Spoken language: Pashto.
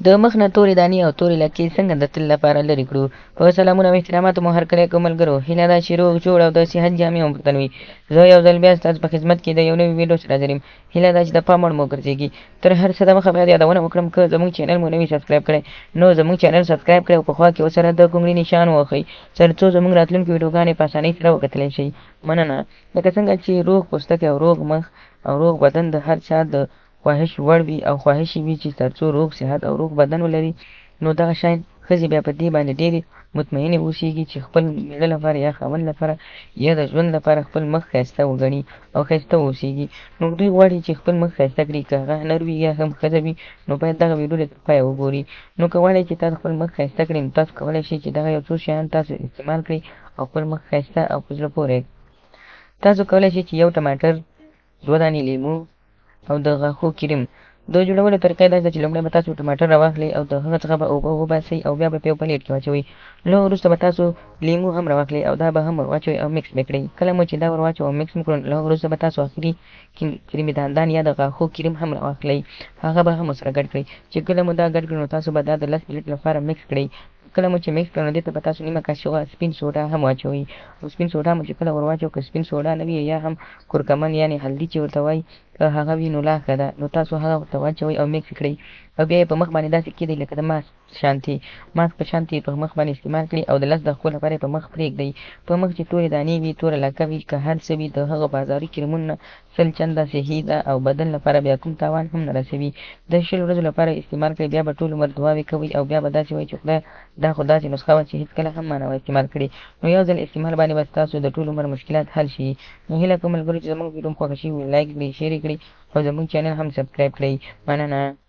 د مخ نه تورې دانې او تورې لکې څنګه د تل لپاره لرې کړو. په سلامونه او احتراماتو مو هرکلی کوم ملګرو، هیله ده چې روغ جوړ او د صحت جامې مو په تن وي. زه یو ځل بیا ستاسو په خدمت کې د یو نوي ویډیو سره حاضر یم. هیله ده چې د پام وړ مو وګرځېږي. تر هر څه دمخه باید یادونه وکړم که زموږ چینل مو نه وي سبسکرایب کړی نو زموږ چینل سبسکرایب کړئ او په خوا کې ورسره د ګونګړي نشان ووهئ تر څو زموږ راتلونکي ویډیوګانې په اسانۍ سره وکتلی شئ. مننه. لکه څنګه چې روغ پوستکی او روغ مخ او روغ بدن د هر چا د خواهش وړ وي او خواهش یې وي چې تر څو روغ صحت او روغ بدن ولري، نو دغه شیان ښځې بیا په دې باندې ډېرې مطمئنې واوسېږي چې خپل مېړه لپاره یا خاوند لپاره یا د ژوند لپاره خپل مخ ښایسته وګڼي او ښایسته واوسېږي. نو دوی غواړي چې خپل مخ ښایسته کړي، که هغه نر وي یا هم ښځه وي، نو باید دغه ویډیو تر پایه وګوري. نو که غواړئ چې تاسو خپل مخ ښایسته کړئ، نو تاسو کولی شئ چې دغه یو څو شیان تاسو استعمال کړئ او خپل مخ ښایسته او په زړه پورې. تاسو کولی شئ چې 1 ټماټر، 2 دانې لیمو او د غاښو کریم. د جوړولو طریقه دا ده چې لومړی به تاسو ټماټر راواخلئ او د هغه څخه به اوبه وباسئ او بیا به په یو پلیټ کې واچوئ. له وروسته به تاسو لیمو هم راواخلئ او دا به هم ور واچوئ او مکس به کړئ. کله مو چې دا ور واچوئ او مکس مو کړل، له وروسته به تاسو اخري کریم داندان یا د غاښو کریم هم راواخلئ، هغه به هم ورسره ګډ کړئ. چې کله مو دا ګډ کړئ، نو تاسو به دا د 10 منټ لپاره مکس کړئ. کله مو چې مکس کړئ، نو دې ته به تاسو نیمه کاشوغه سپین سوډا هم واچوئ. او سپین سوډا مو چې کله ور واچوئ، که سپین سوډا نه وي یا هم کورکمن یعنې هلدي چې ورته وایي، که هغه وي نو لا ښه ده. نو تاسو هغه ورته واچوئ او مکس کړئ او بیا یې په مخ باندې داسې کېږدئ لکه د ماسک په شانتې په مخ باندې استعمال کړئ او د 10 دقیقو لپاره یې په مخ پرېږدئ. په مخ چې تورې دانې وي، توره لکه وي، که هر څه وي، د هغه بازاري کریمونو نه 100 چنده صحي ده او بدن لپاره بیا کوم تاوان هم نه رسوي. د 100 ورځو لپاره استعمال کړئ، بیا به ټول عمر دعاوې کوئ او بیا به داسې وایئ چې خدایه دا خو داسې نسخه وه چې هېڅکله هم ما نه وه استعمال کړې. نو یو ځل استعمال باندې به ستاسو د ټول عمر مشکلات حل شي. نو هیله کوم ملګرو چې زموږ ویډیو مو خوښه شوي وي، لایک کړئ، شیر یې کړئ او زموږ چینل هم سبسکرایب کړئ. مننه.